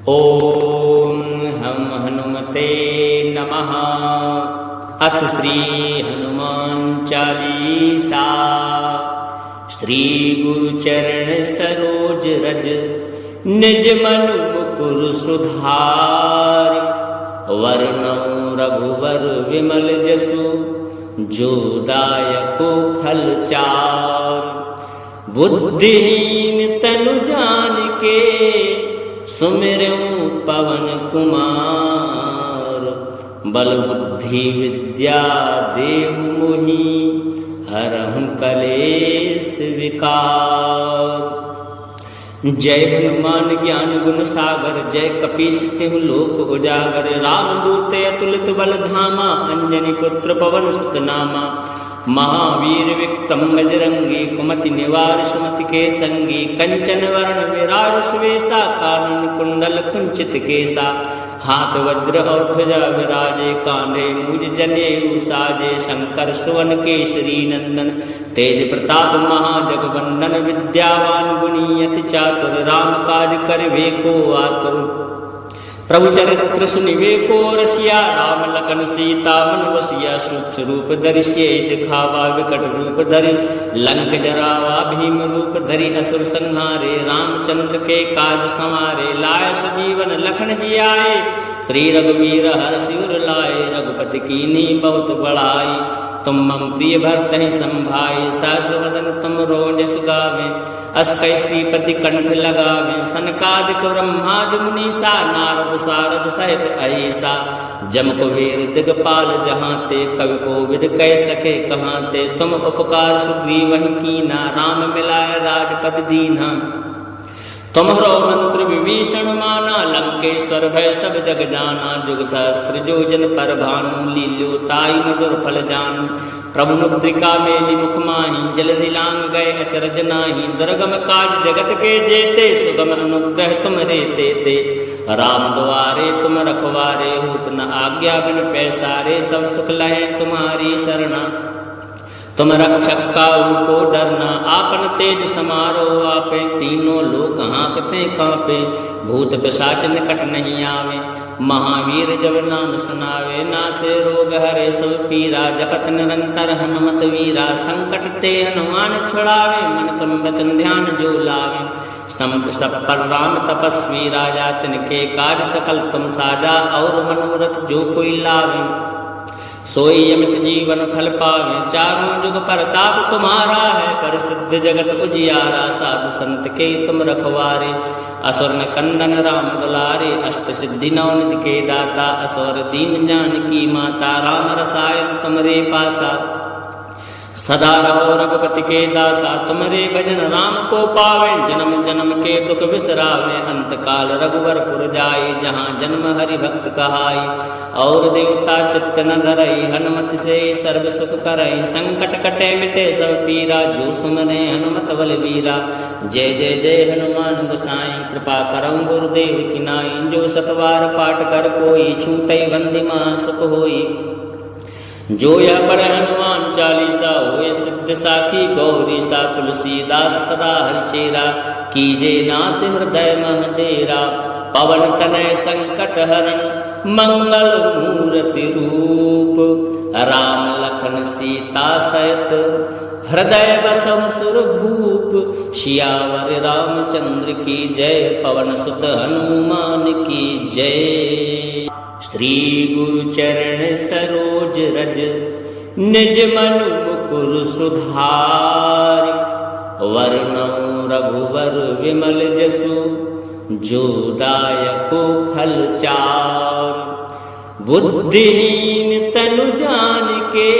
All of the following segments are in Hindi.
ओम हम हनुमते नमः। अथ श्री हनुमान चालीसा। श्री गुरु चरण सरोज रज निज मनु मुकुर सुधार। वर्णौ रघुवर विमल जसु जो दायको फल चार। बुद्धिहीन तनु जानिके सुमिरऊं पवन कुमार। बल बुद्धि विद्या देहु मोहि हरहु कलेश विकार। जय हनुमान ज्ञान गुण सागर जय कपीस तिहु लोक उजागर। रामदूत अतुलित बल धामा अंजनी पुत्र पवन सुत नामा। महावीर विक्रम बजरंगी कुमति निवार सुमति के संगी। कंचन वरण विराज सुवेशा कानन कुंडल कुंचित केसा। हाथ वज्र और ध्वजा विराजे कांधे मूज जनेऊ साजे। शंकर सुवन केसरी नंदन तेज प्रताप महाजगवंदन। विद्यावान गुणी अति चातुर राम काज करबे को आतुर। प्रभु चरित्र सुनिबे को रसिया राम लखन सीता मन वसिया। सूक्ष्म रूप धरि सिय दिखावा विकट रूप धरि लंक जरावा। भीम रूप धरि असुर संहारे रामचंद्र के काज संवारे। लाय सजीवन लखन जियाए श्री रघुवीर हरषि उर लाए। रघुपति कीन्ही बहुत बड़ाई तुम मम प्रिय भरत ही संभाई। सहस वदन तुम रोजस गावे अस कै श्रीपति कंठ लगावे। सनकादिक ब्रह्मादि मुनीसा नारद सारद सहित अहिसा। जम कुबेर दिगपाल जहांते कवि कोविद कह सके कहांते। तुम उपकार सुग्रीवहि कीना राम मिलाय राजपद दीन्हा। तुम्हरो मंत्र विभीषण माना लंकेश्वर भय सब जग जाना। जुग सहस्त्र योजन पर भानु लील्योताई मधुर फल जानू। प्रभु मुद्रिका मेली मुख माही जलधि लांग गए अचरज नाही। दुर्गम काज जगत के जेते सुगम अनुग्रह तुम रे तेते। राम द्वारे तुम रखवारे होत न आज्ञा बिन पैसारे। सब सुख लहे तुम्हारी शरणा तुम रक्षक काहू को डरना। आपन तेज समारो आपे तीनों लोक हाँकते कांपे। भूत पिशाच निकट नहीं आवे महावीर जब नाम सुनावे। नासे रोग हरे सब पीरा जपत निरंतर हनुमत वीरा। संकट ते हनुमान छुड़ावे मन क्रम वचन ध्यान जो लावे। सब पर राम तपस्वी राजा तिनके काज सकल तुम साजा। और मनोरथ जो कोई लावे सोई अमित जीवन फल पावे। चारों जुग परताप तुम्हारा है परिसिद्ध जगत उजियारा। साधु संत के तुम रखवारे असुर न कंदन राम दुलारे। अष्ट सिद्धि नवनिधि के दाता असुर दीन जानकी माता। राम रसायन तुमरे पासा सदा रहो रघुपति के दासा। तुमरे भजन राम को पावे जन्म जन्म के दुख बिसरावे। अंत काल रघुवर पुर जाई जहाँ जन्म हरि भक्त कहाई। और देवता चित्त न धरई हनुमत से सर्व सुख करई। संकट कटे मिटे सब पीरा जो सुमरे हनुमत बल वीरा। जय जय जय हनुमान गोसाई कृपा करऊं गुरुदेव की नाई। जो सतवार पाठ कर कोई छूटई बंदी महा सुख होई। जो यह पढ़े हनुमान चालीसा होए सिद्ध साखी गौरी सा। तुलसीदास सदा हरिचेरा कीजे नाथ हृदय मह डेरा। पवन तनय संकट हरण मंगल मूर्ति रूप। राम लखन सीता सहित हृदय बसहु सुर भूप। सियावर रामचंद्र की जय पवन सुत हनुमान की जय। श्री गुरु चरण सरोज रज निज मनु मुकुर सुधार। वर्णौ रघुवर विमल जसु जो दायको फल चार। बुद्धिहीन तनु जानिके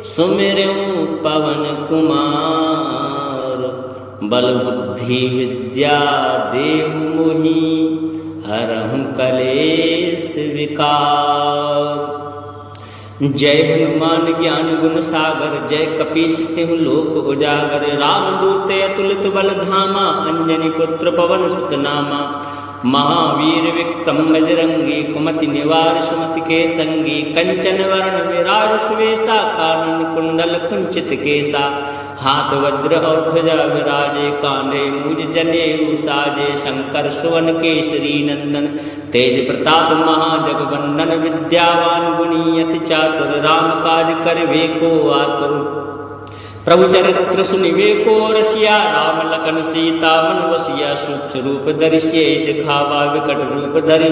सुमिरऊं पवन कुमार। बल बुद्धि विद्या देहु मोहि हरहु कलेश विकार। जय हनुमान ज्ञान गुण सागर जय कपीस तिहु लोक उजागर। रामदूत अतुलित बल धामा अंजनी पुत्र पवन सुत नामा। महावीर विक्रम बजरंगी कुमति निवार सुमति के संगी कंचन वर्ण विराट सुवेशा कानन कुंडल कुंचित केसा हाथ वज्र और ध्वजा विराजे कांधे मूज जनेऊ साजे शंकर सुवन केसरी नंदन तेज प्रताप महाजगवंदन विद्यावान गुणी अति चातुर राम काज करवे को आतुर प्रभु चरित्र सुनिवे को रसिया राम लखन सीता मन वसिया सूक्ष्म रूप धरि सियहि दिखावा विकट रूप धरि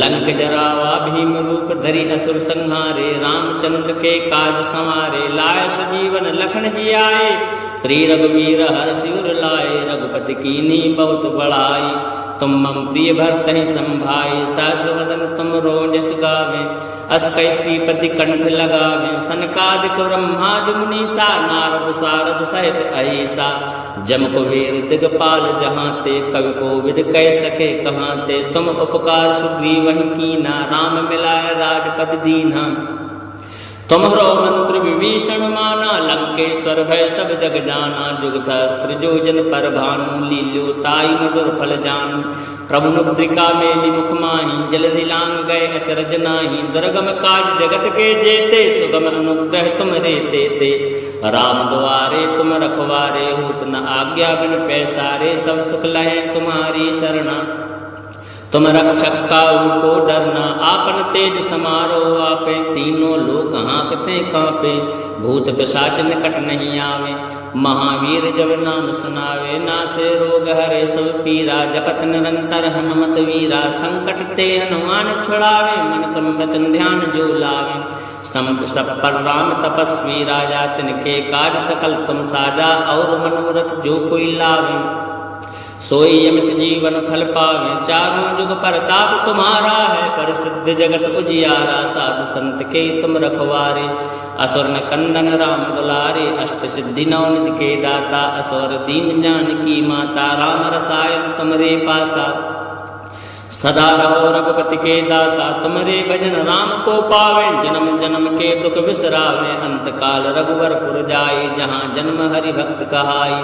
लंक जरावा भीम रूप धरि असुर संहारे रामचंद्र के काज संवारे लाय सजीवन लखन जियाए श्री रघुवीर हर्षि उर लाए रघुपति कीन्ही बहुत बड़ाई तुम मम प्रिय भरत ही संभाई सहस वदन तुम रोजस गावे अस कैस्त्रीपति कंठ लगावे सनकादिक ब्रह्मादि मुनीसा नारद सारद सहित अहिसा जम कुबेर दिगपाल जहाँ ते कवि को विद कह सके कहाँ ते तुम उपकार सुग्रीव वहीं कीना राम मिलाय राजपद दीना तुम्हरो मंत्र विभीषण माना लंकेश्वर भय सब जग जाना जुग सहस्त्र जोजन पर भानु लील्यो ताई मधुर फल जानू प्रभु मुद्रिका मेली मुख माही जलधि लांग गए अचरज नाही दुर्गम काज जगत के जेते सुगम अनुग्रह तुम रे ते राम द्वारे तुम रखवारे होत न आज्ञा बिन पैसारे सब सुख लहे तुम्हारी शरणा तुम रक्षक काहू को डरना आपन तेज समारो आपे तीनों लोक हाँकते कांपे भूत पिशाच निकट नहीं आवे महावीर जब नाम सुनावे नासे रोग हरे सब पीरा जपत निरंतर हनुमत वीरा संकट ते हनुमान छुड़ावे मन क्रम वचन ध्यान जो लावे सब पर राम तपस्वी राजा तिनके काज सकल तुम साजा और मनोरथ जो कोई लावे सोई अमित जीवन फल पावे चारों जुग परताप तुम्हारा है परिसिद्ध जगत उजियारा साधु संत के तुम रखवारे असुर न कंदन राम दुलारे अष्ट सिद्धि नवनिधि के दाता असुर दीन जानकी माता राम रसायन तुमरे पासा सदा रहो रघुपति के दासा तुमरे भजन राम को पावे जन्म जन्म के दुख बिसरावे अंत काल रघुवर पुर जाई जहाँ जन्म हरि भक्त कहाई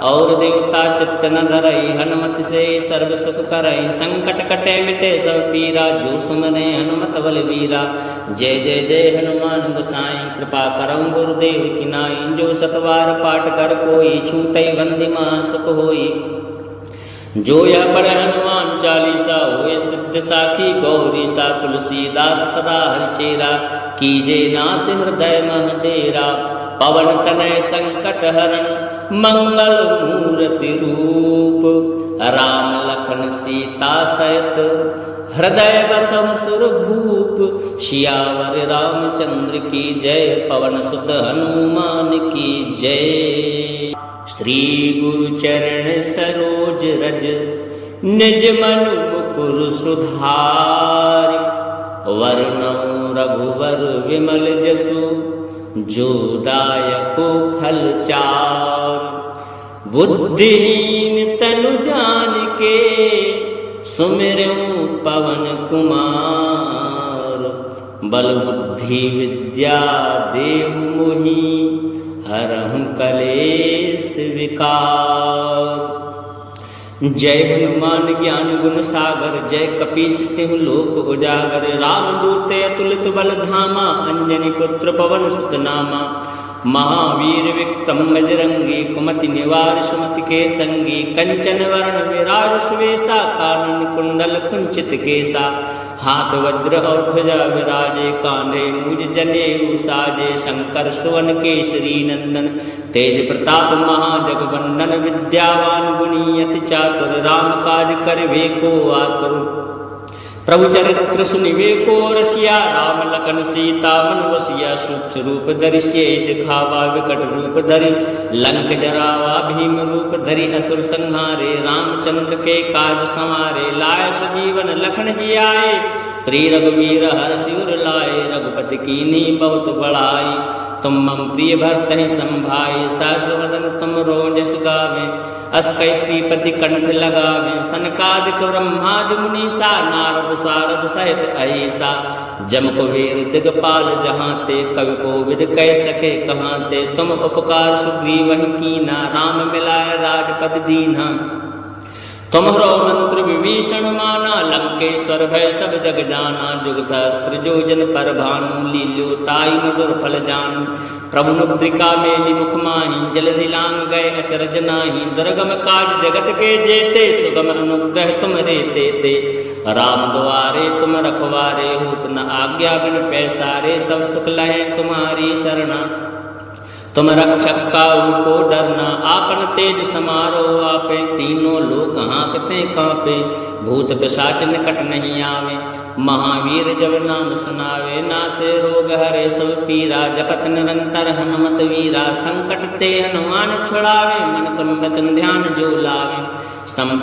और देवता चित्त न धरई हनुमत से सर्व सुख करई संकट कटे मिटे सब पीरा जो सुमने हनुमत बल वीरा जय जय जय हनुमान गोसाई कृपा करऊं गुरुदेव की नाई जो सतवार पाठ कर कोई छूटई बंदी महा सुख होई जो यह पढ़े हनुमान चालीसा होए सिद्ध साखी गौरी सा तुलसीदास सदा हरिचेरा कीजे नाथ हृदय मह डेरा पवन तनय संकट हरण मंगल मूर्ति रूप राम लखन सीता सहित हृदय बसम सुर भूप सियावर रामचंद्र की जय पवन सुत हनुमान की जय। श्री गुरु चरण सरोज रज निज मनु मुकुर सुधार वर्णौ रघुवर विमल जसु जो दायको फल चार बुद्धिहीन तनु जानिके सुमिरऊं पवन कुमार बल बुद्धि विद्या देहु मोहि हरहु कलेश विकार। जय हनुमान ज्ञान गुण सागर जय कपीस तिहु लोक उजागर राम दूते अतुलित बल धामा अंजनी पुत्र पवन सुत नामा महावीर विक्रम बजरंगी कुमति निवार सुमति के संगी कंचन वर्ण विराट सुवेशा कानन कुंडल कुंचित केसा हाथ वज्र और ध्वजा विराजे कांधे मूज जनेऊ साजे शंकर सुवन केसरी नंदन तेज प्रताप महाजगवंदन विद्यावान गुणी अति चातुर राम काज करवे को आतुर प्रभु चरित्र सुनिवे को रसिया राम लखन सीता मन वसिया सूक्ष्म रूप धरि सियहि दिखावा विकट रूप धरि लंक जरावा भीम रूप धरि असुर संहारे रामचंद्र के काज संवारे लाय सजीवन लखन जियाए श्री रघुवीर हर्षि उर लाए रघुपति कीन्ही बहुत बड़ाई तुम मम प्रिय भरत ही संभाई सहस वदन तुम रोजस गावे अस कैस्त्रीपति कंठ लगावे सनकादिक ब्रह्मादि मुनीसा नारद सारद सहित अहिसा जम कुबेर दिगपाल जहाँ ते कवि को विद कह सके कहाँ ते तुम उपकार सुग्रीव वहीं कीना राम मिलाय राजपद दीना तुम्हरो मंत्र विभीषण माना लंकेश्वर भय सब जग जाना, जुग सहस्त्र जो जन पर भानु, लील्यो ताई मधुर फल जानू। प्रभु मुद्रिका मेली मुख माही, जलधि लांग गए अचरज नाही, दुर्गम काज जगत के जेते, सुगम अनुग्रह तुम रे देते। राम द्वारे तुम रखवारे, होत न आज्ञा बिन पैसारे, सब सुख लहे तुम्हारी शरणा। तुम रक्षक काहू को डरना, आपन तेज समारो आपे, तीनों लोक हाँकते कांपे, भूत पिशाच निकट नहीं आवे। महावीर जब नाम सुनावे, नासे रोग हरे सब पीरा, जपत निरंतर हनुमत वीरा, संकट ते हनुमान छुड़ावे, मन क्रम वचन ध्यान जो लावे।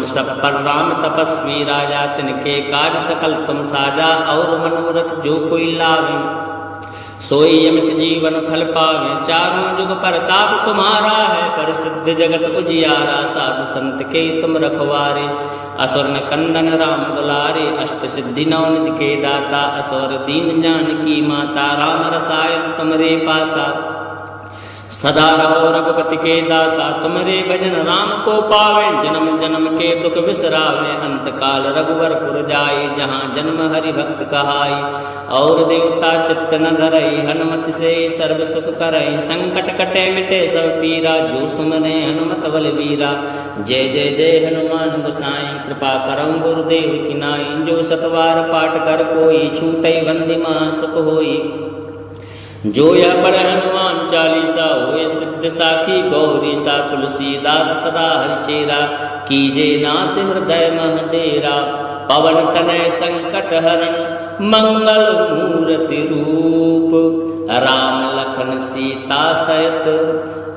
सब पर राम तपस्वी राजा, तिनके काज सकल तुम साजा, और मनोरथ जो कोई लावे, सोई अमित जीवन फल पावे। चारों जुग परताप तुम्हारा है, परिसिद्ध जगत उजियारा, साधु संत के तुम रखवारे। असुर न कंदन राम दुलारे, अष्ट सिद्धि नवनिधि के दाता, असुर दीन जानकी माता, राम रसायन तुमरे पासा। सदा रहो रघुपति के दासा, तुमरे भजन राम को पावे, जन्म जन्म के दुख बिसरावे, अंत काल रघुवर पुर जाई, जहाँ जन्म हरि भक्त कहाई। और देवता चित्त न धरई, हनुमत से सर्व सुख करई, संकट कटे मिटे सब पीरा, जो सुमने हनुमत बल वीरा। जय जय जय हनुमान गोसाई, कृपा करऊं गुरुदेव की नाई, जो सतवार पाठ कर कोई, छूटई बंदी महा सुख होई। जो यह पढ़े हनुमान चालीसा, होए सिद्ध साखी गौरी सा, तुलसीदास सदा हरिचेरा, कीजे नाथ हृदय मह डेरा। पवन तनय संकट हरण, मंगल मूर्ति रूप, राम लखन सीता सहित,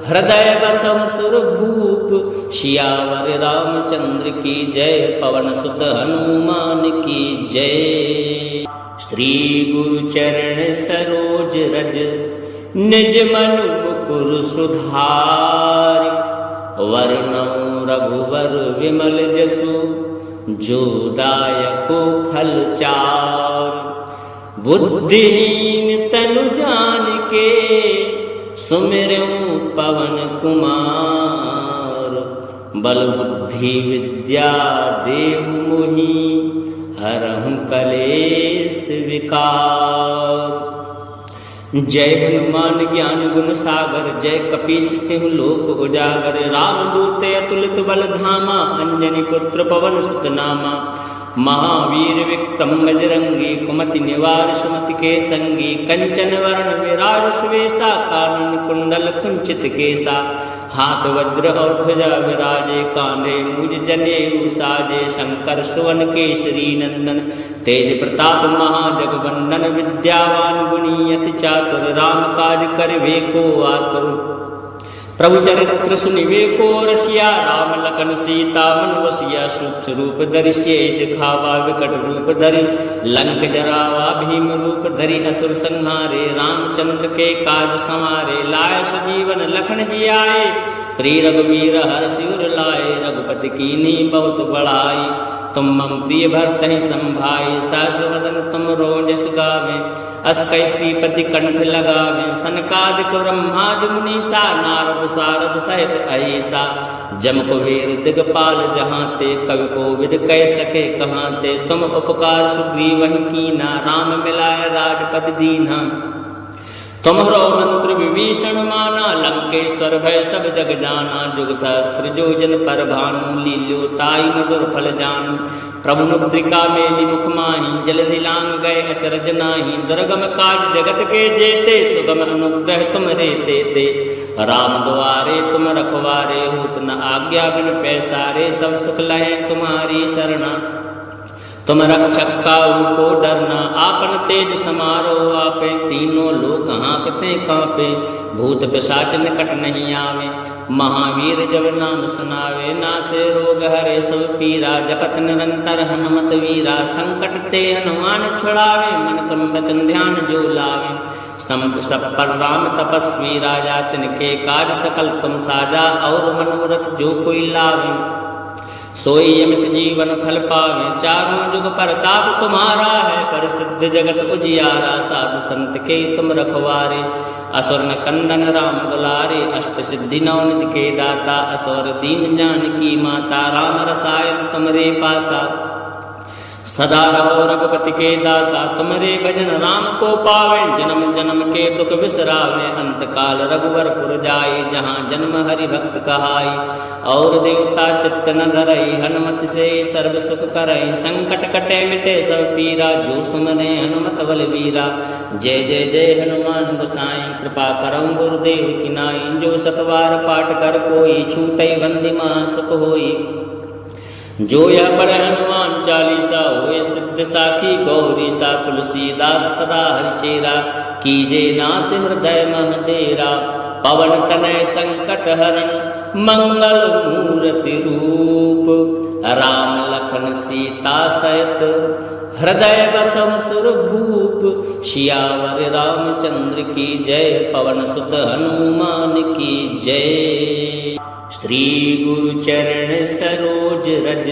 हृदय बसहु सुर भूप। सियावर रामचंद्र की जय, पवन सुत हनुमान की जय। श्री गुरु चरण सरोज रज, निज मनु मुकुर सुधारि, वरनउँ रघुवर विमल जसु, जो दायको फल चार। बुद्धिहीन तनु जानिके, सुमिरऊँ पवन कुमार। बल बुद्धि विद्या देहु मोहि, हरहु कलेस विकार। जय हनुमान ज्ञान गुण सागर, जय कपीस तिहु लोक उजागर। रामदूत अतुलित बल धामा, अंजनी पुत्र पवन सुत नामा। महावीर विक्रम बजरंगी, कुमति निवार सुमति के संगी। कंचन वर्ण विराट सुवेशा, कानन कुंडल कुंचित केसा। हाथ वज्र और ध्वजा विराजे, कांधे मूज जनेऊ साजे। शंकर सुवन केसरी नंदन, तेज प्रताप महाजगवंदन। विद्यावान गुणी अति चातुर, राम काज करिबे को आतुर। प्रभु चरित्र सुनिबे को रसिया, राम लखन सीता मन बसिया। सूक्ष्म रूप धरि सियहि दिखावा, विकट रूप धरि लंक जरावा। भीम रूप धरि असुर संहारे, रामचंद्र के काज संवारे। लाए सजीवन लखन जी आए, श्री रघुवीर हरषि उर लाए। रघुपति कीन्ही बहुत बड़ाई, तुम मम प्रिय भरतहि संभाई। सहस वदन तुम रोजस गावे, अस कई श्रीपति कंठ लगावे। सनकादिक ब्रह्मादि मुनीसा, नारद सारद सहित अहिसा। जम कुबेर दिगपाल जहाँते, कवि कोविद कह सके कहाँते। तुम उपकार सुग्रीवहि कीना, राम मिलाए राजपद दीन्हा। तुम्हरो मंत्र विभीषण माना, लंकेश्वर भय सब जग जाना। जुग सहस्त्र जो जन पर भानु, लील्यो ताई मधुर फल जानू। प्रभु मुद्रिका मेली मुख माही, जलधि लांग गए अचरज नाही। दुर्गम काज जगत के जेते, सुगम अनुग्रह तुम रे देते। राम द्वारे तुम रखवारे, होत न आज्ञा बिन पैसारे। सब सुख लहे तुम्हारी शरणा, तुम रक्षक काहू को डरना। आपन तेज समारो आपे, तीनों लोक हाँकते कांपे। भूत पिशाच निकट नहीं आवे, महावीर जब नाम सुनावे। नासे रोग हरे सब पीरा, जपत निरंतर हनुमत वीरा। संकट ते हनुमान छुड़ावे, मन क्रम वचन ध्यान जो लावे। सब पर राम तपस्वी राजा, तिनके काज सकल तुम साजा। और मनोरथ जो कोई लावे, सोई अमित जीवन फल पावे। चारों जुग परताप तुम्हारा है, परिसिद्ध जगत उजियारा। साधु संत के तुम रखवारे, असुर न कंदन राम दुलारे। अष्ट सिद्धि नवनिधि के दाता, असुर दीन जानकी माता। राम रसायन तुमरे पासा, सदा रहो रघुपति के दासा तुमरे भजन राम को पावे, जन्म जन्म के दुख बिसरावे, अंत काल रघुवर पुर जाई, जहाँ जन्म हरि भक्त कहाई। और देवता चित्त न धरई, हनुमत से सर्व सुख करई, संकट कटे मिटे सब पीरा, जो सुमने हनुमत बलवीरा। जय जय जय हनुमान गोसाई, कृपा करौ गुरुदेव की नाई, जो सतवार पाठ कर कोई, छूटई बंदी महा सुख होई। जो यह पढ़े हनुमान चालीसा, होए सिद्ध साखी गौरी सा, तुलसीदास सदा हरिचेरा, कीजे नाथ हृदय मह डेरा। पवन तनय संकट हरण, मंगल मूर्ति रूप, राम लखन सीता सहित, हृदय बसहु सुर भूप। सियावर रामचंद्र की जय, पवन सुत हनुमान की जय। श्री गुरु चरण सरोज रज,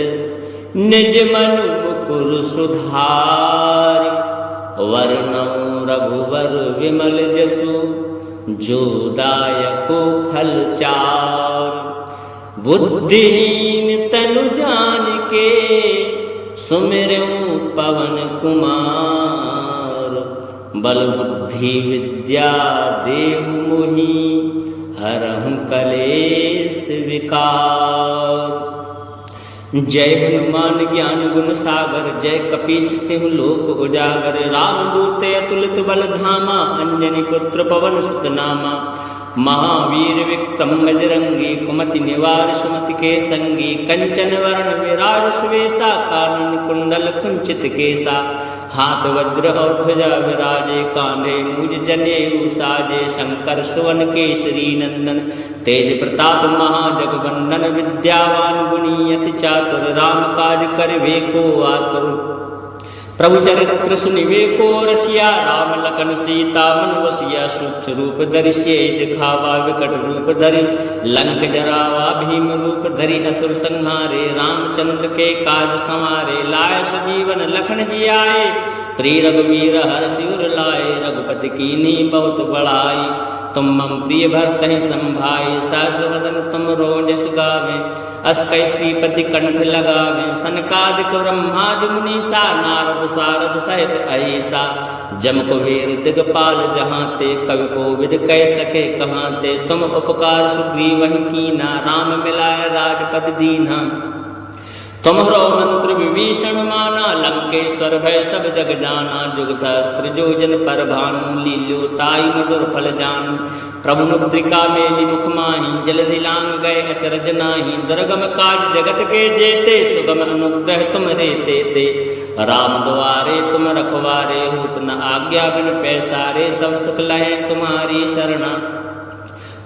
निज मनु मुकुर सुधारि, वर्णौ रघुवर विमल जसु, जो दायको फल चार। बुद्धिहीन तनु जानिके, सुमिरऊं पवन कुमार। बल बुद्धि विद्या देहु मोहि, हरहु कलेस विकार। जय हनुमान ज्ञान गुण सागर, जय कपीस तिहु लोक उजागर। रामदूत अतुलित बल धामा, अंजनी पुत्र पवन सुत नामा। महावीर विक्रम बजरंगी, कुमति निवार सुमति के संगी। कंचन वरण विराट सुवेशा, कानन कुंडल कुंचित केसा। हाथ वज्र और ध्वजा विराजे, कांधे मूज जनेऊ साजे। शंकर सुवन केसरी नंदन, तेज प्रताप महाजगवंदन। विद्यावान गुणी अति चातुर, राम काज करिबे को आतुर। प्रभु चरित्र सुनिबे को रसिया, राम लखन सीता मन वसिया। सूक्ष्म रूप धरि सियहि दिखावा, विकट रूप धरि लंक जरावा। भीम रूप धरि असुर संहारे, रामचंद्र के काज संवारे। लाए सजीवन लखन जियाए, श्री रघुवीर हरषि उर लाए। रघुपति कीन्ही बहुत बड़ाई, तुम मम प्रिय भरत ही संभाई। सहस वदन तुम रोजस गावे, अस कई श्रीपति कंठ लगावे। सनकादिक ब्रह्मादि मुनीसा, नारद सारद सहित अहिसा। जम कुबेर दिगपाल जहाँ ते, कवि कोविद कह सके कहाँ ते। तुम उपकार सुग्रीवहि कीना, राम मिलाय राजपद दीन्हा। तुम्हरो मंत्र विभीषण माना, लंकेश्वर भय सब जग जाना। जुग सहस्त्र जोजन पर भानु, लील्यो ताई मधुर फल जानू। प्रभु मुद्रिका मेली मुख माही, जलधि लांग गए अचरज नाही। दुर्गम काज जगत के जेते, सुगम अनुग्रह तुम रे देते। राम द्वारे तुम रखवारे, होत न आज्ञा बिन पैसारे। सब सुख लहे तुम्हारी शरणा,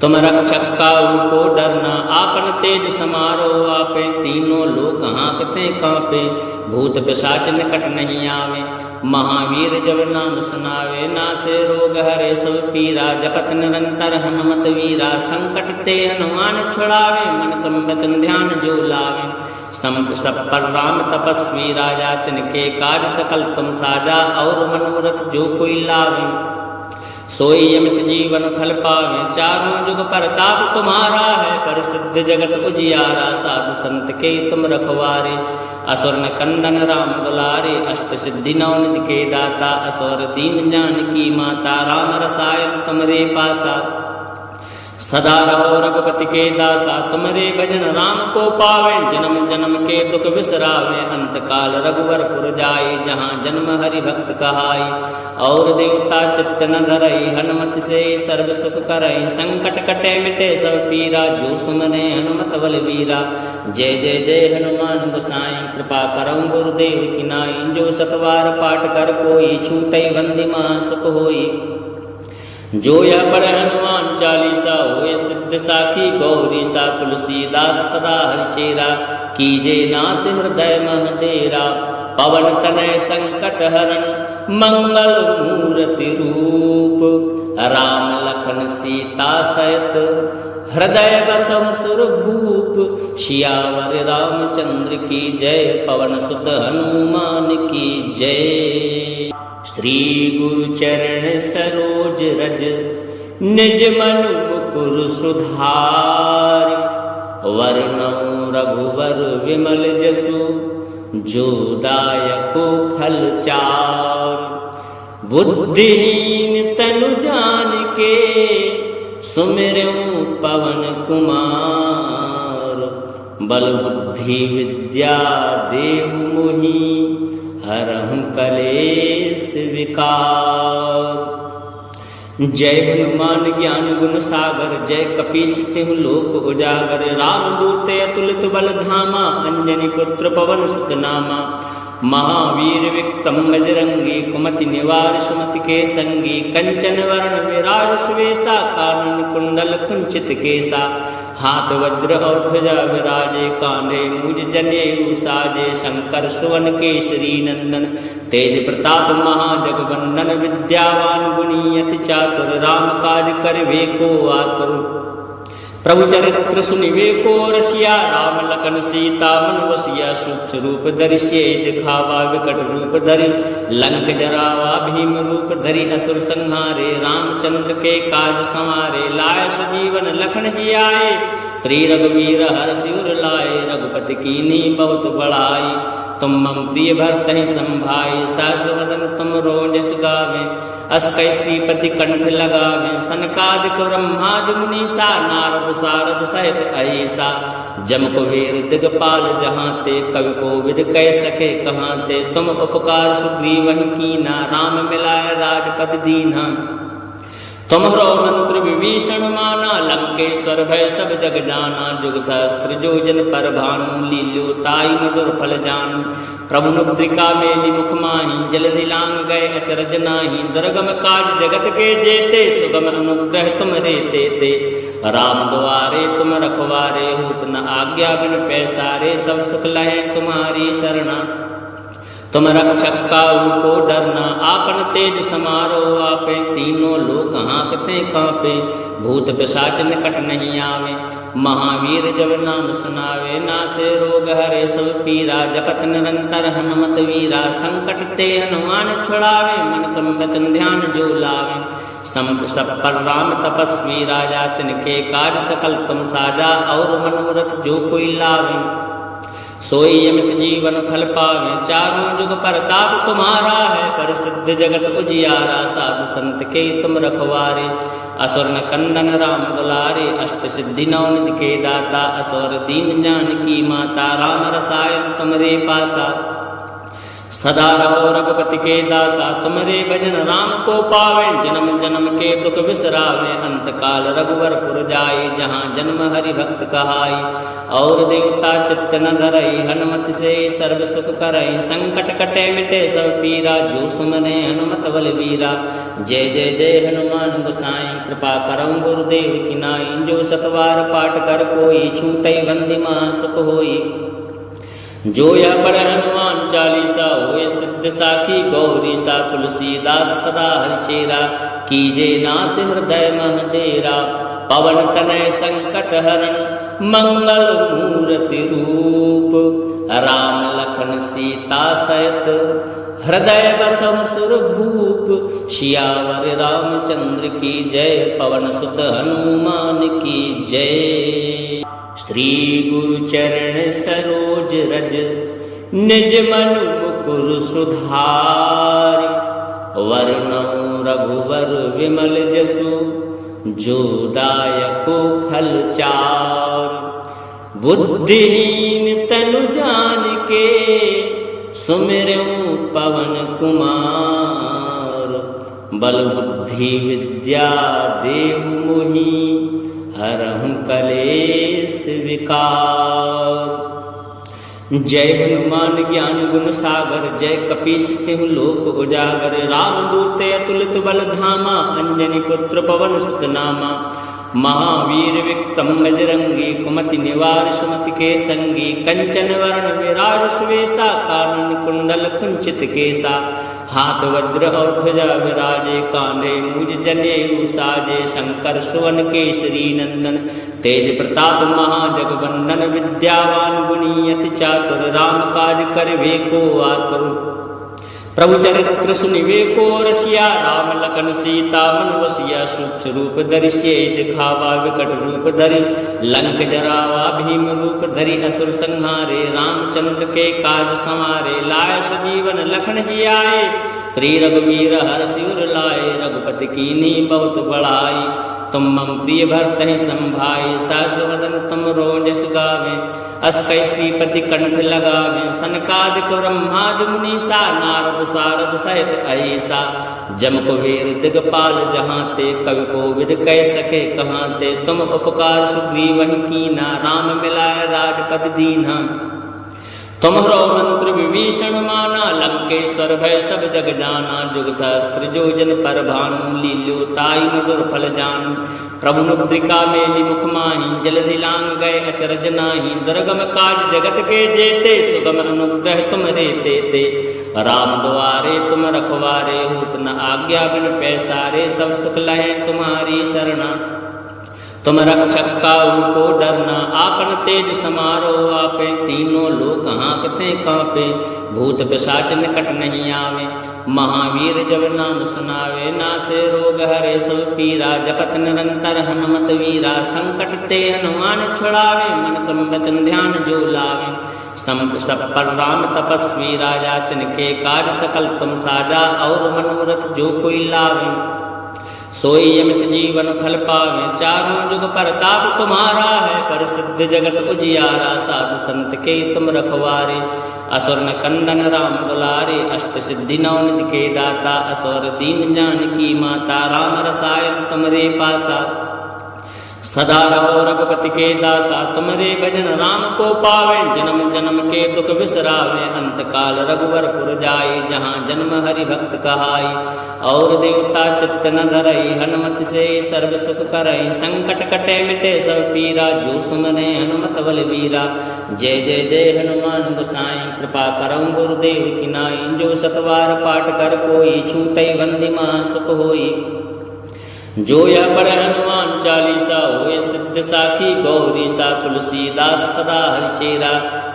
तुम रक्षक काहू को डरना। आपन तेज समारो आपे, तीनों लोक हाँकते कांपे। भूत पिशाच निकट नहीं आवे, महावीर जब नाम सुनावे। नासे रोग हरे सब पीरा, जपत निरंतर हनुमत वीरा। संकट ते हनुमान छुड़ावे, मन क्रम वचन ध्यान जो लावे। सब पर राम तपस्वी राजा, तिनके काज सकल तुम साजा। और मनोरथ जो कोई लावे, सोई अमित जीवन फल पावे। चारों जुग परताप तुम्हारा है, परिसिद्ध जगत उजियारा। साधु संत के तुम रखवारे, असुर न कंदन राम दुलारे। अष्ट सिद्धि नवनिधि के दाता, असुर दीन जानकी माता। राम रसायन तुमरे पासा, सदा रहो रघुपति के दासा। तुमरे भजन राम को पावे, जन्म जन्म के दुख बिसरावे। अंत काल रघुवर पुर जाई, जहाँ जन्म हरि भक्त कहाई। और देवता चित्त न धरई, हनुमत से सर्व सुख करई। संकट कटे मिटे सब पीरा, जो सुमने हनुमत बलवीरा। जय जय जय हनुमान गोसाई, कृपा करौ गुरुदेव की नाई। जो सतवार पाठ कर कोई, छूटई बंदी महा सुख होई। जो यह पढ़े हनुमान चालीसा, होए सिद्ध साखी गौरी सा। तुलसीदास सदा हरिचेरा, कीजे नाथ हृदय मह डेरा। पवन तनय संकट हरण, मंगल मूर्ति रूप। राम लखन सीता सहित, हृदय बसहु सुर भूप। सियावर रामचंद्र की जय, पवन सुत हनुमान की जय। श्री गुरु चरण सरोज रज, निज मनु मुकुर सुधारि। वर्णौ रघुवर विमल जसु, जो दायको फल चार। बुद्धिहीन तनु जान के सुमिरऊं पवन कुमार। बल बुद्धि विद्या देहु मोहि हरहु कलेश विकार। जय हनुमान ज्ञान गुण सागर जय कपीस तिहु लोक उजागर। रामदूत अतुलित बल धामा अंजनी पुत्र पवन सुत नामा। महावीर विक्रम बजरंगी कुमति निवार सुमति के संगी। कंचन वर्ण विराज सुवेशा कानन कुंडल कुंचित केसा। हाथ वज्र और ध्वजा विराजे कांधे मूज जनेऊ साजे। शंकर सुवन केसरी नंदन तेज प्रताप महाजगवंदन। विद्यावान गुणी अति चातुर राम काज करबे को आतुर। प्रभु चरित्र सुनिबे को रसिया राम लखन सीता मन वसिया। सूक्ष्म रूप धरि सिय दिखावा विकट रूप धरि लंक जरावा। भीम रूप धरि असुर संहारे रामचंद्र के काज संवारे। लाय सजीवन लखन जियाए श्री रघुवीर हरषि उर लाए। रघुपति कीन्ही बहुत बड़ाई तुम मम प्रिय भरत ही संभाई। सहस वदन तुम रोजस गावे अस कै श्रीपति कंठ लगावे। सनकादिक ब्रह्मादि मुनीसा नारद सारद सहित अहिसा। जम कुबेर दिगपाल जहांते कवि कोविद कह सके कहांते। तुम उपकार सुग्रीवहि कीना राम मिलाय राजपद दीन्हा। तुम्हरो मंत्र विभीषण माना लंकेश्वर भय सब जग जाना। जुग सहस्त्र जोजन पर भानु लील्यो ताई मधुर फल जानू। प्रभु मुद्रिका मेली मुख माही जलधि लांग गए अचरज नाही। दुर्गम काज जगत के जेते सुगम अनुग्रह तुम रे तेते। राम द्वारे तुम रखवारे होत न आज्ञा बिन पैसारे। सब सुख लहे तुम्हारी शरणा तुम रक्षक काहू को डरना। आपन तेज समारो आपे तीनों लोक हाँकते कांपे। भूत पिशाच निकट नहीं आवे महावीर जब नाम सुनावे। नासे रोग हरे सब पीरा जपत निरंतर हनुमत वीरा। संकट ते हनुमान छुड़ावे मन क्रम वचन ध्यान जो लावे। सब पर राम तपस्वी राजा तिनके काज सकल तुम साजा। और मनोरथ जो कोई लावे सोई अमित जीवन फल पावे। चारों जुग परताप तुम्हारा है परिसिद्ध जगत उजियारा। साधु संत के तुम रखवारे असुर न कंदन राम दुलारे। अष्ट सिद्धि नौ निधि के दाता असुर दीन जानकी माता। राम रसायन तुमरे पासा सदा रहो रघुपति के दासा। तुमरे भजन राम को पावे जन्म जन्म के दुख बिसरावे। अंत काल रघुवर पुर जाई जहाँ जन्म हरि भक्त कहाई। और देवता चित्त न धरई हनुमत से सर्व सुख करई। संकट कटे मिटे सब पीरा जो सुमने हनुमत बल वीरा। जय जय जय हनुमान गोसाई कृपा करऊं गुरुदेव की नाई। जो सतवार पाठ कर कोई छूटई बंदी महा सुख होई। जो यह पढ़ हनुमान चालीसा होए सिद्ध साखी गौरी सा। तुलसीदास सदा हरिचेरा कीजे नाथ हृदय मह डेरा। पवन तनय संकट हरण मंगल मूर्ति रूप। राम लखन सीता सहित हृदय बसहु सुर भूप। सियावर रामचंद्र की जय पवन सुत हनुमान की जय। श्री गुरु चरण सरोज रज निज मनु मुकुर सुधार। वरनौ रघुवर विमल जसु जो दायको फल चार। बुद्धिहीन तनु जान के सुमिरऊं पवन कुमार। बल बुद्धि विद्या देहु मोहि हरहु कलेश विकार। जय हनुमान ज्ञान गुण सागर जय कपीस तिहु लोक उजागर। रामदूत अतुलित बल धामा अंजनी पुत्र पवन सुत नामा। महावीर विक्रम बजरंगी कुमति निवार सुमति के संगी। कंचन वर्ण विराज सुवेशा कानन कुंडल कुंचित केसा। हाथ वज्र और ध्वजा विराजे कांधे मूज जनेऊ साजे। शंकर सुवन केसरी नंदन तेज प्रताप महाजगवंदन। विद्यावान गुणी अति चातुर राम काज करबे को आतुर। प्रभु चरित्र सुनिवे को रसिया, राम लखन सीता मन वसिया। सूक्ष्म रूप धरि सिय दिखावा, विकट रूप धरि लंक जरावा। भीम रूप धरि असुर संहारे, रामचंद्र के काज संवारे। लाय सजीवन लखन जी आए, श्री रघुवीर हरषि उर लाए। रघुपति कीन्ही बहुत बड़ाई, तुम मम प्रिय भरत ही संभाई। सहस वदन तुम रोजस गावे, अस कै श्रीपति कंठ लगावे। सनकादिक ब्रह्मादि मुनीसा, नारद सारद सहित अहिसा। जम कुबेर दिगपाल जहाँ ते, कवि कोविद कह सके कहाँ ते। तुम उपकार सुग्रीवहि कीना, राम मिलाय राजपद दीन्हा। तुम्हरो मंत्र विभीषण माना, लंकेश्वर भय सब जग जाना। जुग सहस्त्र जो जन पर भानु, लील्यो ताई मधुर फल जानू। प्रभु मुद्रिका मेली मुख माही, जलधि लांग गए अचरज नाही। दुर्गम काज जगत के जेते, सुगम अनुग्रह तुम रे तेते। राम द्वारे तुम रखवारे, होत न आज्ञा बिन पैसारे। सब सुख लहे तुम्हारी शरणा, तुम रक्षक काहू को डरना। आपन तेज समारो आपे, तीनों लोक हाँकते कांपे। भूत पिशाच निकट नहीं आवे, महावीर जब नाम सुनावे। नासे रोग हरे सब पीरा, जपत निरंतर हनुमत वीरा। संकट ते हनुमान छुड़ावे, मन क्रम वचन ध्यान जो लावे। सब पर राम तपस्वी राजा, तिनके काज सकल तुम साजा। और मनोरथ जो कोई लावे, सोई अमित जीवन फल पावे। चारों जुग परताप तुम्हारा है, परिसिद्ध जगत उजियारा। साधु संत के तुम रखवारे, असुर न कंदन राम दुलारे। अष्ट सिद्धि नवनिधि के दाता, असुर दीन जानकी माता। राम रसायन तुमरे पासा, सदा रहो रघुपति के दासा। तुमरे भजन राम को पावे, जन्म जन्म के दुख बिसरावे। अंत काल रघुवर पुर जाई, जहाँ जन्म हरि भक्त कहाई। और देवता चित्त न धरई, हनुमत से सर्व सुख करई। संकट कटे मिटे सब पीरा, जो सुमने हनुमत बलवीरा। जय जय जय हनुमान गोसाई, कृपा करऊं गुरुदेव की नाई। जो सतवार पाठ कर कोई, छूटई बंदी महा सुख होई। जो यह पढ़े हनुमान चालीसा, होए सिद्ध साखी गौरी सा। तुलसीदास सदा हरिचेरा,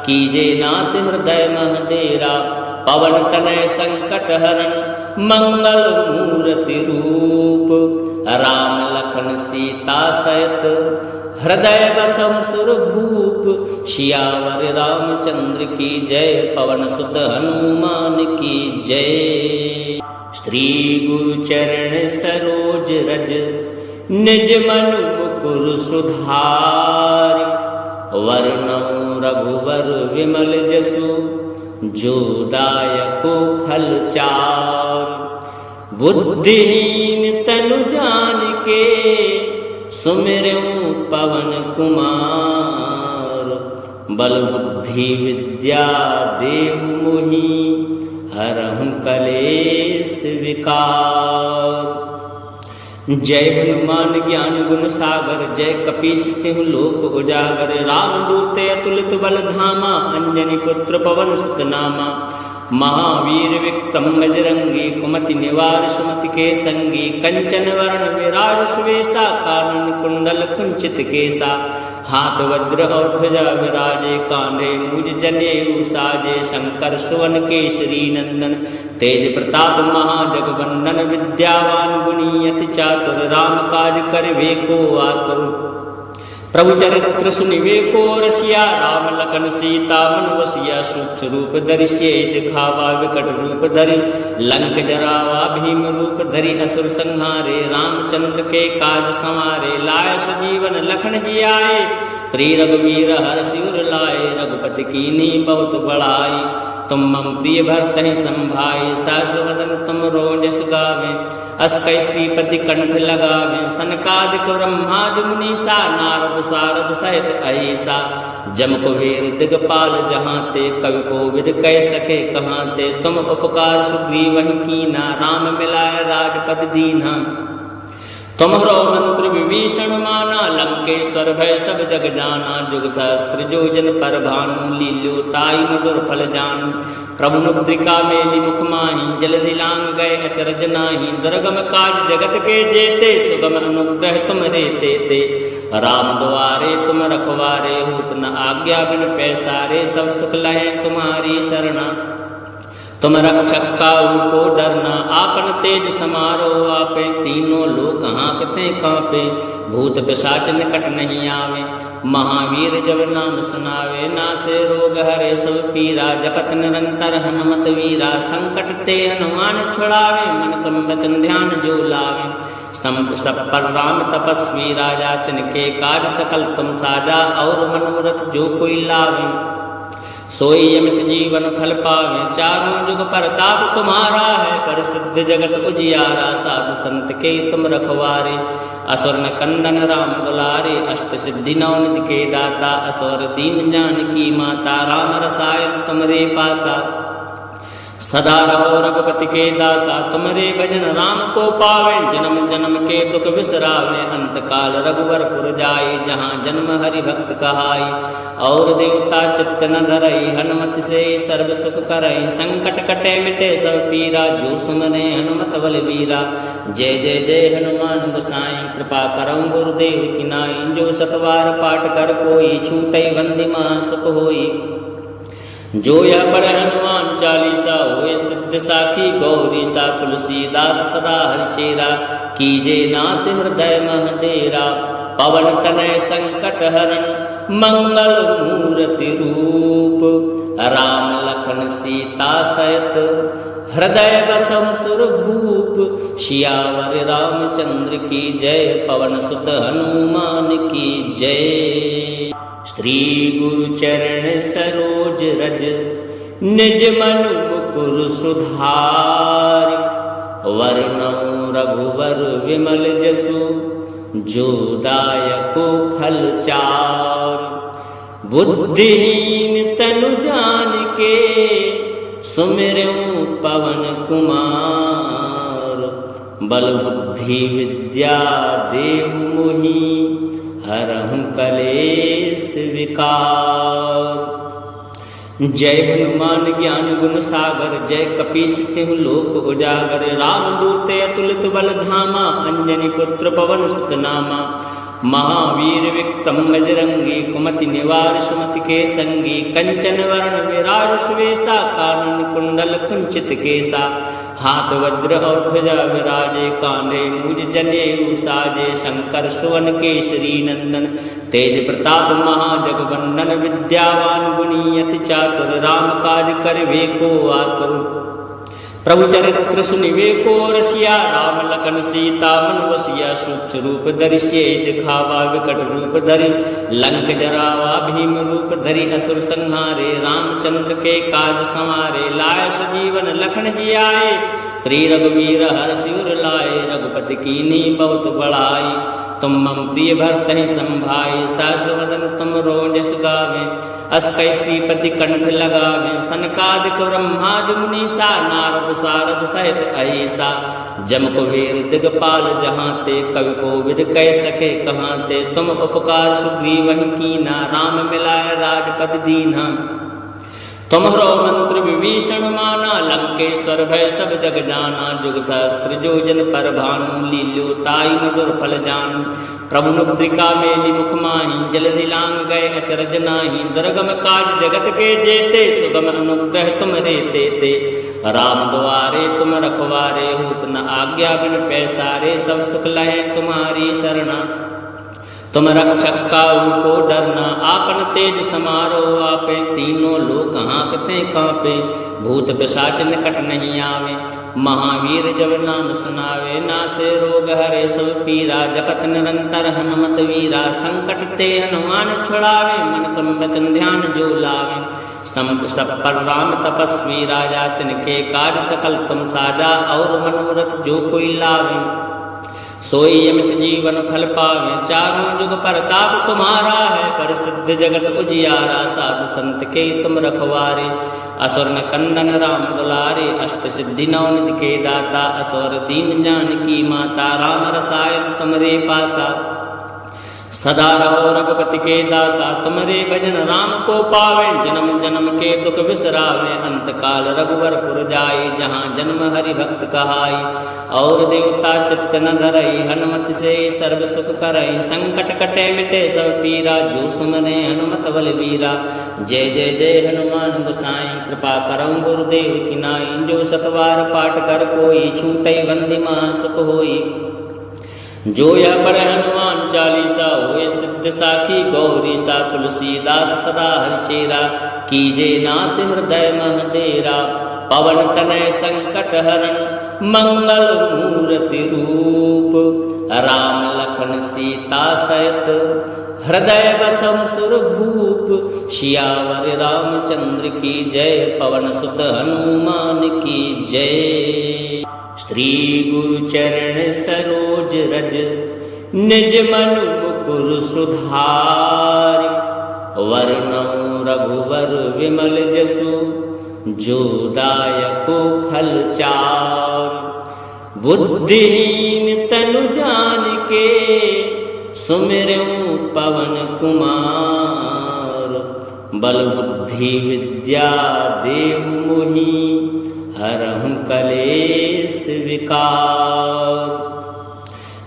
कीजे नाथ हृदय मह डेरा। पवन तनय संकट हरण, मंगल मूर्ति रूप। राम लखन सीता सहित, हृदय बसहु सुरभूप। सियावर रामचंद्र की जय, पवन सुत हनुमान की जय। श्री गुरु चरण सरोज रज, निज मन मुकुर सुधारि। वर्णौ रघुवर विमल जसु, जो दायको फल चार। बुद्धिहीन तनु जानिके, सुमिरऊं पवन कुमार। बल बुद्धि विद्या देहु मोहि, हरहु कलेश विकार। जय हनुमान ज्ञान गुण सागर, जय कपीस तिहु लोक उजागर। रामदूते अतुलित बल धामा, अंजनी पुत्र पवन सुत नामा। महावीर विक्रम बजरंगी, कुमति निवार सुमति के संगी। कंचन वर्ण विराज सुवेशा, कानन कुंडल कुंचित केसा। हाथ वज्र और ध्वजा विराजे, कांधे मूज जनेऊ साजे। शंकर सुवन केसरी नंदन, तेज प्रताप महाजगवंदन। विद्यावान गुणी अति चातुर, राम काज करबे को आतुर। प्रभु चरित्र सुनिवे को रसिया, राम लखन सीता मन वसिया। सूक्ष्म रूप धरि सिय दिखावा, विकट रूप धरि लंक जरावा। भीम रूप धरि असुर संहारे, रामचंद्र के काज संवारे। लाय सजीवन लखन जी आए, श्री रघुवीर हरषि उर लाए। रघुपति कीन्ही बहुत बड़ाई, तुम मम प्रिय भरत ही संभाई। सहस वदन तुम रोजस गावे, अस कै श्रीपति कंठ लगावे। सनकादिक ब्रह्मादि मुनीसा, नारद सारद सहित अहिसा। जम कुबेर दिगपाल जहाँ ते, कवि कोविद कह सके कहाँ ते। तुम उपकार सुग्रीवहि कीना, राम मिलाय राजपद दीन्हा। तुम्हरो मंत्र विभीषण माना, लंकेश्वर भय सब जग जाना। जुग सहस्त्र जो जन पर भानु, लील्यो ताई मधुर फल जानू। प्रभु मुद्रिका मेली मुख माही, जलधि लांग गए अचरज नाही। दुर्गम काज जगत के जेते, सुगम अनुग्रह तुम रे तेते। राम द्वारे तुम रखवारे, होत न आज्ञा बिन पैसारे। सब सुख लहे तुम्हारी शरणा, तुम रक्षक काहू को डरना, आपन तेज समारो आपे। तीनों लोक हाँकते कांपे, भूत पिशाच निकट नहीं आवे। महावीर जब नाम सुनावे, नासे रोग हरे सब पीरा। जपत निरंतर हनुमत वीरा, संकट ते हनुमान छुड़ावे। मन क्रम वचन ध्यान जो लावे, सब पर राम तपस्वी राजा। तिनके काज सकल तुम साजा, और मनोरथ जो कोई लावे। सोई अमित जीवन फल पावे, चारों जुग परताप तुम्हारा है। परिसिद्ध जगत उजियारा, साधु संत के तुम रखवारे। असुर न कंदन राम दुलारे, अष्ट सिद्धि नवनिधि के दाता। असुर दीन जानकी माता, राम रसायन तुमरे पासा। सदा रहो रघुपति के दासा, तुमरे भजन राम को पावे। जन्म जन्म के दुख बिसरावे, अंत काल रघुवर पुर जाई। जहाँ जन्म हरि भक्त कहाई, और देवता चित्त न धरई। हनुमत से सर्व सुख करई, संकट कटे मिटे सब पीरा। जो सुमरे हनुमत बलवीरा, जय जय जय हनुमान गोसाई। कृपा करऊं गुरुदेव की नाई, जो सतवार पाठ कर कोई। छूटई बंदी महा सुख होई, जो यह पढ़े हनुमान चालीसा। होए सिद्ध साखी गौरी सा, तुलसीदास सदा हरिचेरा। कीजे नाथ हृदय मह डेरा, पवन तनय संकट हरण। मंगल मूर्ति रूप, राम लखन सीता सहित। हृदय बसहु सुर भूप, सियावर रामचंद्र की जय। पवन सुत हनुमान की जय। श्री गुरु चरण सरोज रज, निज मन मुकुर सुधारि। वर्णौ रघुवर विमल जसु, जो दायको फल चार। बुद्धिहीन तनु जानिके, सुमिरऊं पवन कुमार। बल बुद्धि विद्या देहु मोहि, हरहु कलेश विकार। जय हनुमान ज्ञान गुण सागर, जय कपीस तिहु लोक उजागर। रामदूत अतुलित बल धामा, अंजनी पुत्र पवन सुत नामा। महावीर विक्रम बजरंगी, कुमति निवार सुमति के संगी। कंचन वर्ण विराट सुवेशा, कानन कुंडल कुंचित केसा। हाथ वज्र और ध्वजा विराजे, कांधे मूज जनेऊ साजे। शंकर सुवन केसरी नंदन, तेज प्रताप महाजगवंदन। विद्यावान गुणी अति चातुर, राम काज करबे को आतुर। प्रभु चरित्र सुनिबे को रसिया, राम लखन सीता मन बसिया। सूक्ष्म रूप धरि सियहि दिखावा, विकट रूप धरि लंक जरावा। भीम रूप धरि असुर संहारे, रामचंद्र के काज संवारे। लाए सजीवन लखन जियाए, श्री रघुवीर हरषि उर लाए। रघुपति कीन्ही बहुत बड़ाई, तुम मम प्रिय भरतहि संभाई। सहस वदन तुम रोजस गावे, अस कई श्रीपति कंठ लगावे। सनकादिक ब्रह्मादि मुनीसा, नारद सारद सहित अहिसा। जम कुबेर दिगपाल जहाँ ते, कवि कोविद कह सके कहाँ ते। तुम उपकार सुग्रीवहि कीना, राम मिलाए राजपद दीन्हा। तुम्हरो मंत्र विभीषण माना, लंकेश्वर भय सब जग जाना। जुग सहस्त्र जो जन पर भानु, लील्यो ताई मधुर फल जानू। प्रभु मुद्रिका मेली मुख माही, जलधि लांग गए अचरज नाही। दुर्गम काज जगत के जेते, सुगम अनुग्रह तुम रे तेते। राम द्वारे तुम रखवारे, होत न आज्ञा बिन पैसारे। सब सुख लहे तुम्हारी शरणा, तुम रक्षक काहू को डरना। आपन तेज समारो आपे, तीनों लोक हाँकते कांपे। भूत पिशाच निकट नहीं आवे, महावीर जब नाम सुनावे। नासे रोग हरे सब पीरा, जपत निरंतर हनुमत वीरा। संकट ते हनुमान छुड़ावे, मन क्रम वचन ध्यान जो लावे। सब पर राम तपस्वी राजा, तिनके काज सकल तुम साजा। और मनोरथ जो कोई लावे, सोई अमित जीवन फल पावे। चारों जुग परताप तुम्हारा है, परिसिद्ध जगत उजियारा। साधु संत के तुम रखवारे, असुर न कंदन राम दुलारे। अष्ट सिद्धि नवनिधि के दाता, असुर दीन जानकी माता। राम रसायन तुमरे पासा, सदा रहो रघुपति के दासा तुमरे भजन राम को पावे, जन्म जन्म के दुख बिसरावे, अंत काल रघुवर पुर जाई, जहाँ जन्म हरि भक्त कहाई। और देवता चित्त न धरई, हनुमत से सर्व सुख करई, संकट कटे मिटे सब पीरा, जो सुमने हनुमत बलवीरा। जय जय जय हनुमान गोसाई, कृपा करऊं गुरुदेव की नाई, जो सतवार पाठ कर कोई, छूटई बंदी महा सुख होई। जो यह पढ़े हनुमान चालीसा, होए सिद्ध साखी गौरी सा, तुलसीदास सदा हरिचेरा, कीजे नाथ हृदय मह डेरा। पवन तनय संकट हरण, मंगल मूर्ति रूप, राम लखन सीता सहित, हृदय बसहु सुर भूप। सियावर रामचंद्र की जय, पवन सुत हनुमान की जय। श्री गुरु चरण सरोज रज, निज मनु मुकुर सुधारि, वर्णौ रघुवर विमल जसु, जो दायको फल चार। बुद्धिहीन तनु जानिके, सुमिरऊं पवन कुमार। बल बुद्धि विद्या देहु मोहि, हरहु कलेस विकार।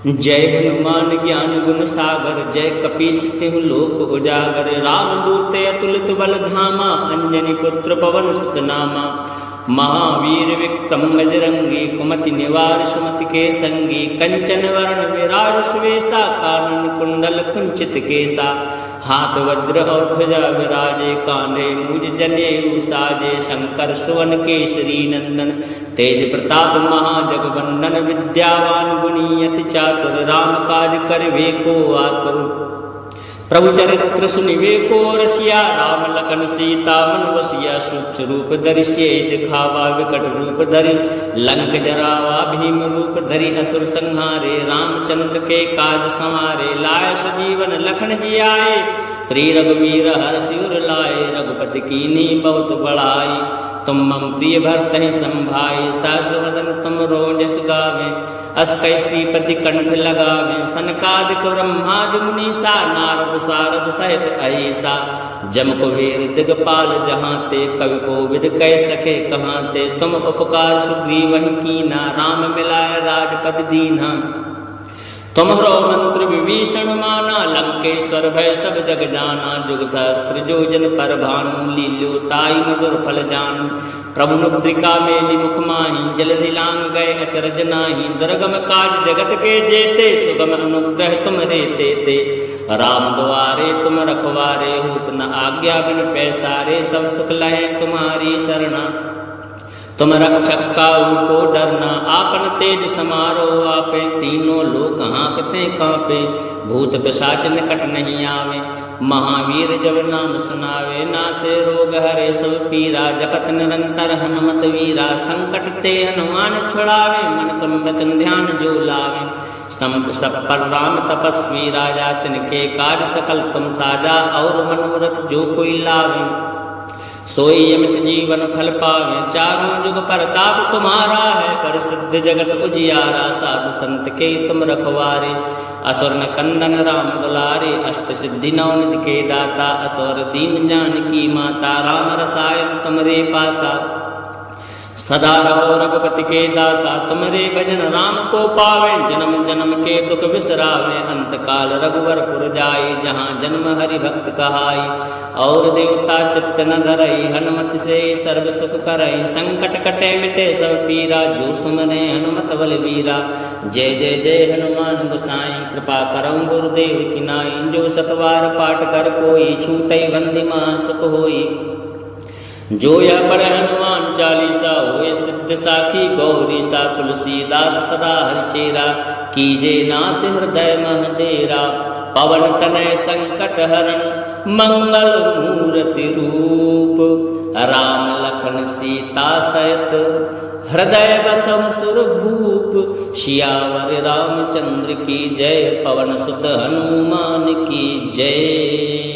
जय हनुमान ज्ञान गुण सागर, जय कपीस तिहु लोक उजागर। रामदूत अतुलित बल धामा, अंजनी पुत्र पवन सुत नामा। महावीर विक्रम बजरंगी, कुमति निवार सुमति के संगी। कंचन वरण विराट सुवेशा, कानन कुंडल कुंचित केसा। हाथ वज्र और ध्वजा विराजे, कांधे मूज जनेऊ साजे। शंकर सुवन केसरी नंदन, तेज प्रताप महाजगवंदन। विद्यावान गुणी अति चातुर, राम काज करबे को आतुर। प्रभु चरित्र सुनिबे को रसिया, राम लखन सीता मन बसिया। सूक्ष्म रूप धरि सियहि दिखावा, विकट रूप धरि लंक जरावा। भीम रूप धरि असुर संहारे, रामचंद्र के काज संवारे। लाए सजीवन लखन जी आए, श्री रघुवीर हरषि उर लाए। रघुपति कीन्ही बहुत बड़ाई, तुम मम प्रिय भरतहि संभाई। सहस वदन तुम रोजस गावे, अस कई श्रीपति कंठ लगावे। सनकादिक ब्रह्मादि मुनीसा, नारद सारद सहित अहिसा। जम कुबेर दिगपाल जहाँते, कवि कोविद कह सके कहाँते। तुम उपकार सुग्रीवहि कीना, राम मिलाय राजपद दीन्हा। तुम्हरो मंत्र विभीषण माना, लंकेश्वर भय सब जग जाना। जुग सहस्त्र जोजन पर भानु, लील्यो ताई मधुर फल जानू। प्रभु मुद्रिका मेली मुख माही, जलधि लांग गए अचरज नाही। दुर्गम काज जगत के जेते, सुगम अनुग्रह तुम रे तेते। राम द्वारे तुम रखवारे, होत न आज्ञा बिन पैसारे। सब सुख लहे तुम्हारी शरणा, तुम रक्षक काहू को डरना। आपन तेज समारो आपे, तीनों लोक हाँकते कांपे। भूत पिशाच निकट नहीं आवे, महावीर जब नाम सुनावे। नासे रोग हरे सब पीरा, जपत निरंतर हनुमत वीरा। संकट ते हनुमान छुड़ावे, मन क्रम वचन ध्यान जो लावे। सब पर राम तपस्वी राजा, तिनके काज सकल तुम साजा। और मनोरथ जो कोई लावे, सोई अमित जीवन फल पावे। चारों जुग परताप तुम्हारा है, प्रसिद्ध जगत उजियारा। साधु संत के तुम रखवारे, असुर न कंदन राम दुलारे। अष्ट सिद्धि नवनिधि के दाता, असुर दीन जानकी माता। राम रसायन तुमरे पासा, सदा रहो रघुपति के दासा। तुमरे भजन राम को पावे, जन्म जन्म के दुख बिसरावे। अंत काल रघुवर पुर जाई, जहाँ जन्म हरि भक्त कहाई। और देवता चित्त न धरई, हनुमत से सर्व सुख करई। संकट कटे मिटे सब पीरा, जो सुमने हनुमत बलवीरा। जय जय जय हनुमान गोसाई, कृपा करऊं गुरुदेव की नाई। जो सतवार पाठ कर कोई, छूटई बंदी महा सुख होई। जो यह पढ़े हनुमान चालीसा, होए सिद्ध साखी गौरी सा। तुलसीदास सदा हरिचेरा, कीजे नाथ हृदय मह डेरा। पवन तनय संकट हरण, मंगल मूर्ति रूप। राम लखन सीता सहित, हृदय बसहु सुर भूप। सियावर रामचंद्र की जय, पवन सुत हनुमान की जय।